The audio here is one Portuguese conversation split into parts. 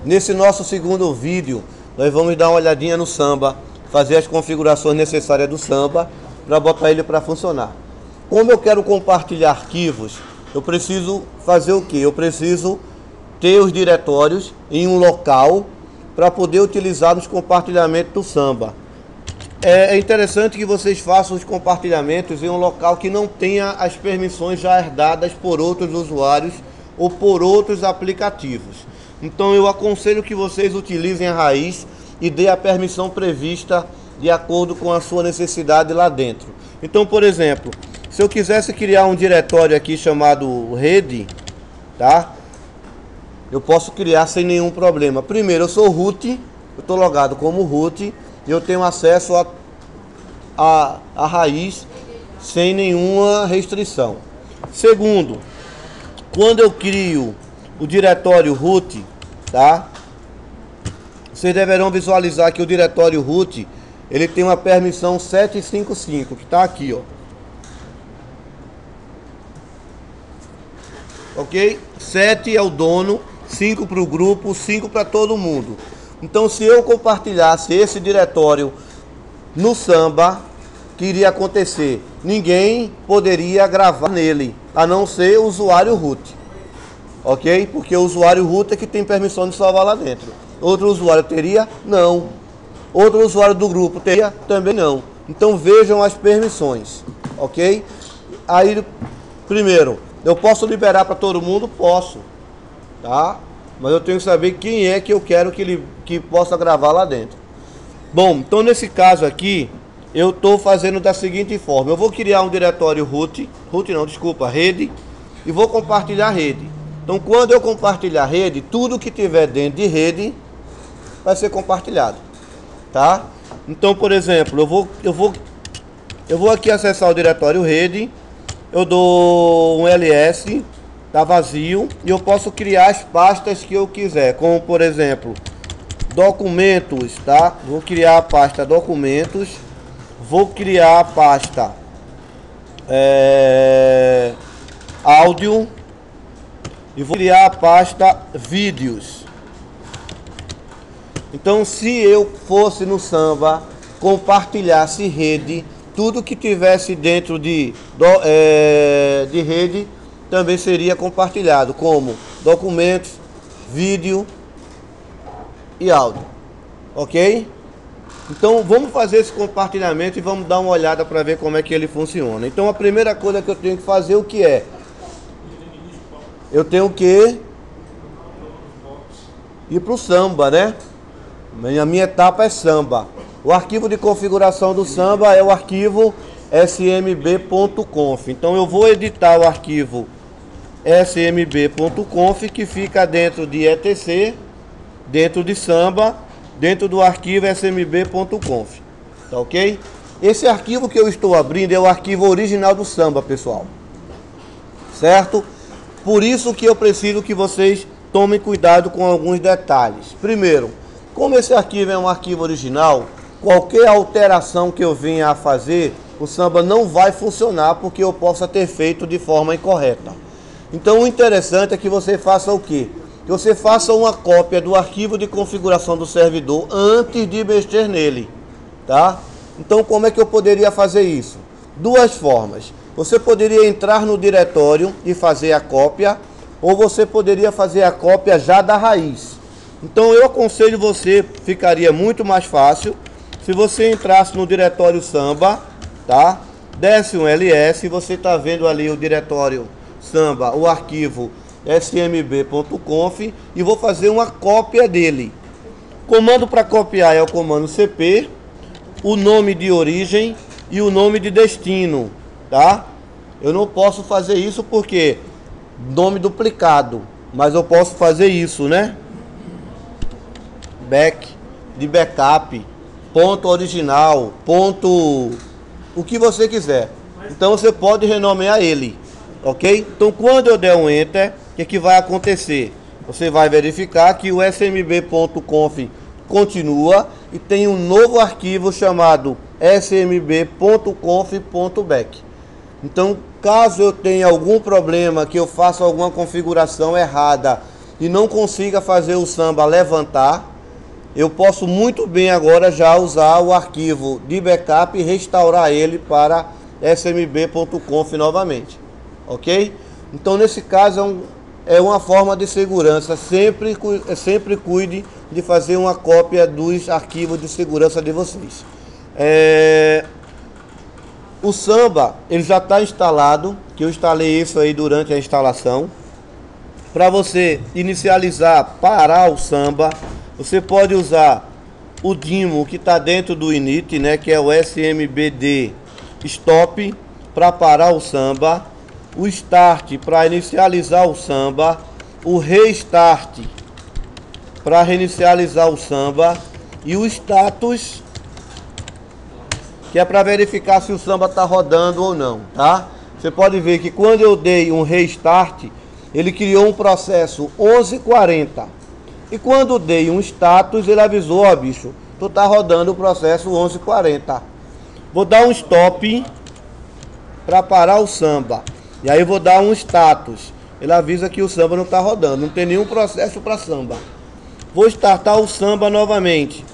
Nesse nosso segundo vídeo, nós vamos dar uma olhadinha no Samba, fazer as configurações necessárias do Samba para botar ele para funcionar. Como eu quero compartilhar arquivos, eu preciso fazer o que? Eu preciso ter os diretórios em um local para poder utilizar nos compartilhamentos do Samba. É interessante que vocês façam os compartilhamentos em um local que não tenha as permissões já herdadas por outros usuários ou por outros aplicativos. Então eu aconselho que vocês utilizem a raiz e dê a permissão prevista de acordo com a sua necessidade lá dentro. Então, por exemplo, se eu quisesse criar um diretório aqui chamado rede, tá? Eu posso criar sem nenhum problema. Primeiro, eu sou root, eu estou logado como root e eu tenho acesso a raiz sem nenhuma restrição. Segundo, quando eu crio o diretório root, tá? Vocês deverão visualizar que o diretório root, ele tem uma permissão 755, que está aqui, ó. Ok? 7 é o dono, 5 para o grupo, 5 para todo mundo. Então, se eu compartilhasse esse diretório no Samba, o que iria acontecer? Ninguém poderia gravar nele, a não ser o usuário root. Ok? Porque o usuário root é que tem permissão de salvar lá dentro. Outro usuário teria? Não. Outro usuário do grupo teria? Também não. Então vejam as permissões. Ok? Aí, primeiro, eu posso liberar para todo mundo? Posso. Tá? Mas eu tenho que saber quem é que eu quero que possa gravar lá dentro. Bom, então nesse caso aqui, eu estou fazendo da seguinte forma. Eu vou criar um diretório rede, e vou compartilhar a rede. Então, quando eu compartilhar a rede, tudo que tiver dentro de rede vai ser compartilhado, tá? Então, por exemplo, eu vou aqui acessar o diretório rede, eu dou um ls, tá vazio, e eu posso criar as pastas que eu quiser, como por exemplo, documentos, tá? Vou criar a pasta documentos, vou criar a pasta áudio, e vou criar a pasta vídeos. Então, se eu fosse no Samba, compartilhasse rede, tudo que tivesse dentro de rede também seria compartilhado, como documentos, vídeo e áudio. Ok? Então vamos fazer esse compartilhamento e vamos dar uma olhada para ver como é que ele funciona. Então a primeira coisa que eu tenho que fazer, o que é? Eu tenho que ir para o Samba, né? A minha etapa é Samba. O arquivo de configuração do Samba é o arquivo smb.conf. Então eu vou editar o arquivo smb.conf, que fica dentro de etc, dentro de Samba, dentro do arquivo smb.conf. Tá ok? Esse arquivo que eu estou abrindo é o arquivo original do Samba, pessoal. Certo? Por isso que eu preciso que vocês tomem cuidado com alguns detalhes. Primeiro, como esse arquivo é um arquivo original, qualquer alteração que eu venha a fazer, o Samba não vai funcionar porque eu possa ter feito de forma incorreta. Então o interessante é que você faça o quê? Que você faça uma cópia do arquivo de configuração do servidor antes de mexer nele, tá? Então como é que eu poderia fazer isso? Duas formas. Você poderia entrar no diretório e fazer a cópia, ou você poderia fazer a cópia já da raiz. Então eu aconselho você, ficaria muito mais fácil, se você entrasse no diretório Samba, tá? Desce um ls, você está vendo ali o diretório Samba, o arquivo smb.conf, e vou fazer uma cópia dele. Comando para copiar é o comando cp, o nome de origem e o nome de destino, tá? Eu não posso fazer isso porque nome duplicado, mas eu posso fazer isso, né? De backup, ponto original, ponto o que você quiser. Então você pode renomear ele, ok? Então quando eu der um enter, o que vai acontecer? Você vai verificar que o smb.conf continua e tem um novo arquivo chamado smb.conf.back. Então, caso eu tenha algum problema, que eu faça alguma configuração errada e não consiga fazer o samba levantar, eu posso muito bem agora já usar o arquivo de backup e restaurar ele para smb.conf novamente, ok? Então nesse caso é uma forma de segurança, sempre cuide de fazer uma cópia dos arquivos de segurança de vocês. O Samba, ele já está instalado, que eu instalei isso aí durante a instalação. Para você inicializar, parar o Samba, você pode usar o Dimo que está dentro do init, né, que é o SMBD Stop para parar o Samba, o Start para inicializar o Samba, o Restart para reinicializar o Samba e o Status, que é para verificar se o Samba está rodando ou não, tá? Você pode ver que quando eu dei um Restart, ele criou um processo 1140. E quando dei um status, ele avisou, ó bicho, tu tá rodando o processo 1140. Vou dar um stop para parar o Samba. E aí vou dar um status. Ele avisa que o Samba não tá rodando, não tem nenhum processo para Samba. Vou startar o Samba novamente.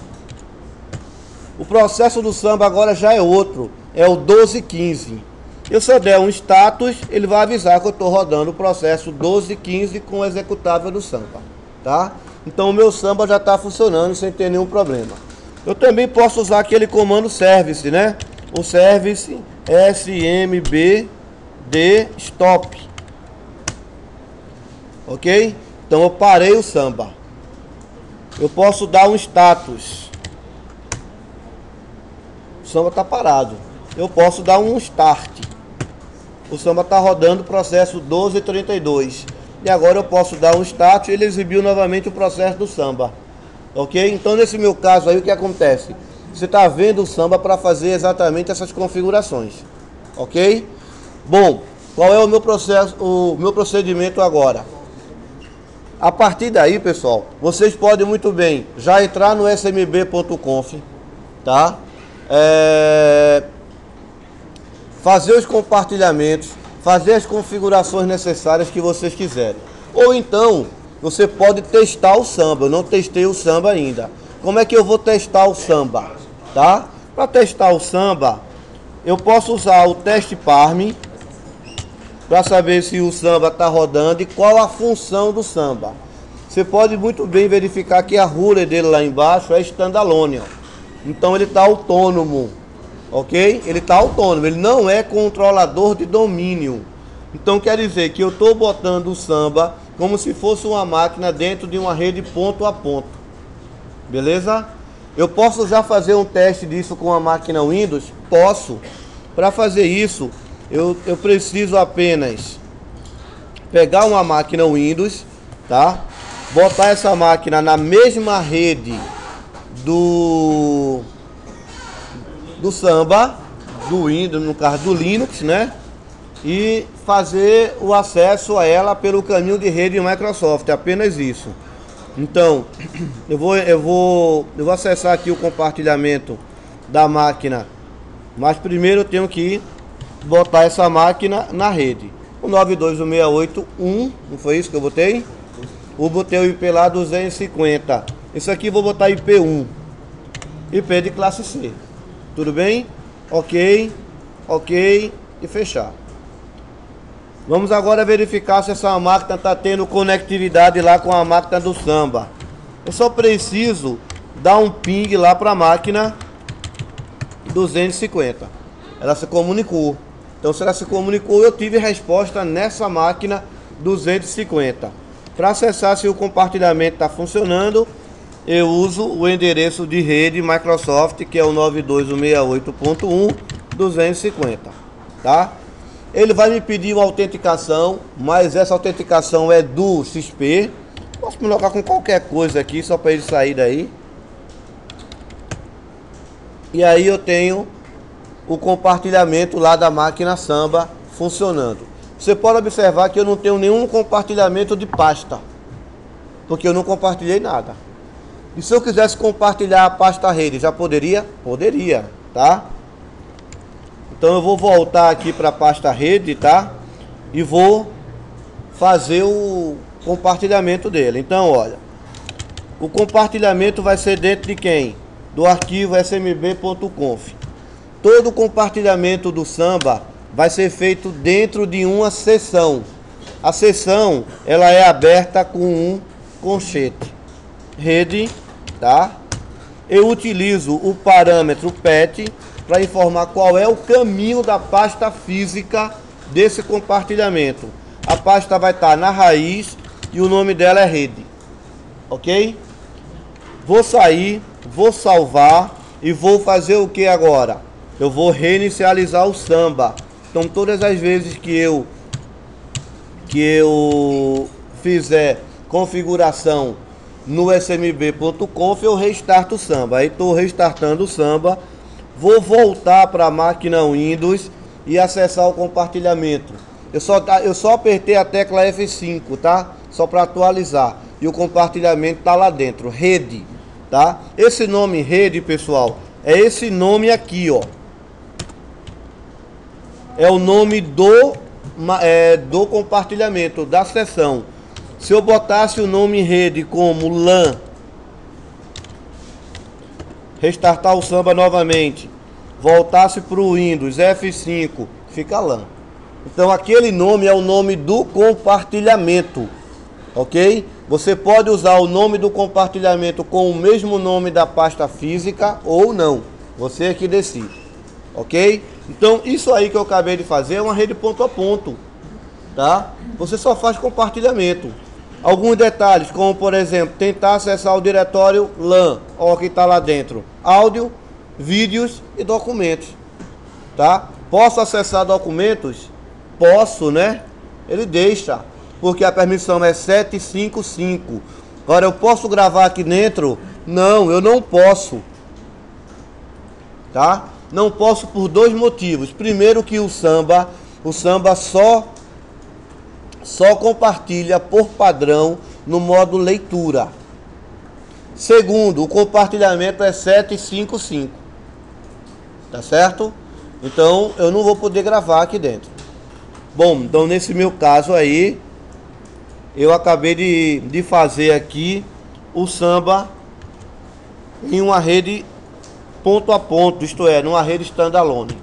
O processo do Samba agora já é outro, é o 1215. Eu só der um status, ele vai avisar que eu estou rodando o processo 1215 com o executável do Samba, tá? Então o meu Samba já está funcionando sem ter nenhum problema. Eu também posso usar aquele comando service, né? O service smbd stop, ok? Então eu parei o Samba. Eu posso dar um status. O Samba está parado. Eu posso dar um start. O Samba está rodando o processo 1232. E agora eu posso dar um start e ele exibiu novamente o processo do Samba. Ok? Então nesse meu caso aí o que acontece? Você está vendo o Samba para fazer exatamente essas configurações. Ok? Bom, qual é o meu processo, o meu procedimento agora? A partir daí, pessoal, vocês podem muito bem já entrar no smb.conf, tá? Fazer os compartilhamentos, fazer as configurações necessárias que vocês quiserem. Ou então, você pode testar o Samba. Eu não testei o Samba ainda. Como é que eu vou testar o Samba? Tá? Para testar o Samba, eu posso usar o teste Parm para saber se o Samba está rodando e qual a função do Samba. Você pode muito bem verificar que a ruler dele lá embaixo é standalone. Então ele está autônomo. Ok? Ele está autônomo, ele não é controlador de domínio. Então quer dizer que eu estou botando o Samba como se fosse uma máquina dentro de uma rede ponto a ponto. Beleza? Eu posso já fazer um teste disso com a máquina Windows? Posso. Para fazer isso, eu preciso apenas pegar uma máquina Windows, tá? Botar essa máquina na mesma rede do Samba, do Windows, no caso do Linux, né? E fazer o acesso a ela pelo caminho de rede Microsoft, apenas isso. Então, eu vou acessar aqui o compartilhamento da máquina, mas primeiro eu tenho que botar essa máquina na rede. O 92.168.1, não foi isso que eu botei? Eu botei o IP lá 250. Isso aqui eu vou botar IP1, IP de classe C. Tudo bem? Ok, ok e fechar. Vamos agora verificar se essa máquina está tendo conectividade lá com a máquina do Samba. Eu só preciso dar um ping lá para a máquina 250. Ela se comunicou. Então se ela se comunicou, eu tive resposta nessa máquina 250. Para acessar se o compartilhamento está funcionando, eu uso o endereço de rede Microsoft, que é o 92.168.1.250, tá? Ele vai me pedir uma autenticação, mas essa autenticação é do XP. Posso me logar com qualquer coisa aqui, só para ele sair daí. E aí eu tenho o compartilhamento lá da máquina Samba funcionando. Você pode observar que eu não tenho nenhum compartilhamento de pasta, porque eu não compartilhei nada. E se eu quisesse compartilhar a pasta rede, já poderia? Poderia, tá? Então eu vou voltar aqui para a pasta rede, tá? E vou fazer compartilhamento dele. Então, olha, o compartilhamento vai ser dentro de quem? Do arquivo smb.conf. Todo compartilhamento do Samba vai ser feito dentro de uma sessão. A sessão, ela é aberta com um colchete. Rede, tá? Eu utilizo o parâmetro PET para informar qual é o caminho da pasta física desse compartilhamento. A pasta vai estar na raiz e o nome dela é rede. Ok? Vou sair, vou salvar e vou fazer o que agora? Eu vou reinicializar o Samba. Então todas as vezes que eu fizer configuração no smb.conf, eu restarto o Samba. Aí estou restartando o Samba. Vou voltar para a máquina Windows e acessar o compartilhamento. Eu só apertei a tecla F5, tá? Só para atualizar. E o compartilhamento tá lá dentro, rede, tá? Esse nome rede, pessoal, é esse nome aqui, ó. É o nome do compartilhamento, da sessão. Se eu botasse o nome rede como LAN, restartar o Samba novamente, voltasse para o Windows F5, fica LAN. Então aquele nome é o nome do compartilhamento, ok? Você pode usar o nome do compartilhamento com o mesmo nome da pasta física ou não, você é que decide, ok? Então isso aí que eu acabei de fazer é uma rede ponto a ponto, tá? Você só faz compartilhamento. Alguns detalhes, como por exemplo, tentar acessar o diretório LAN, ó, que está lá dentro, áudio, vídeos e documentos, tá? Posso acessar documentos? Posso, né? Ele deixa, porque a permissão é 755. Agora eu posso gravar aqui dentro? Não, eu não posso, tá? Não posso por dois motivos. Primeiro que o Samba só compartilha por padrão no modo leitura. Segundo, o compartilhamento é 755. Tá certo? Então eu não vou poder gravar aqui dentro. Bom, então nesse meu caso aí, eu acabei de fazer aqui o Samba em uma rede ponto a ponto, isto é, numa rede standalone.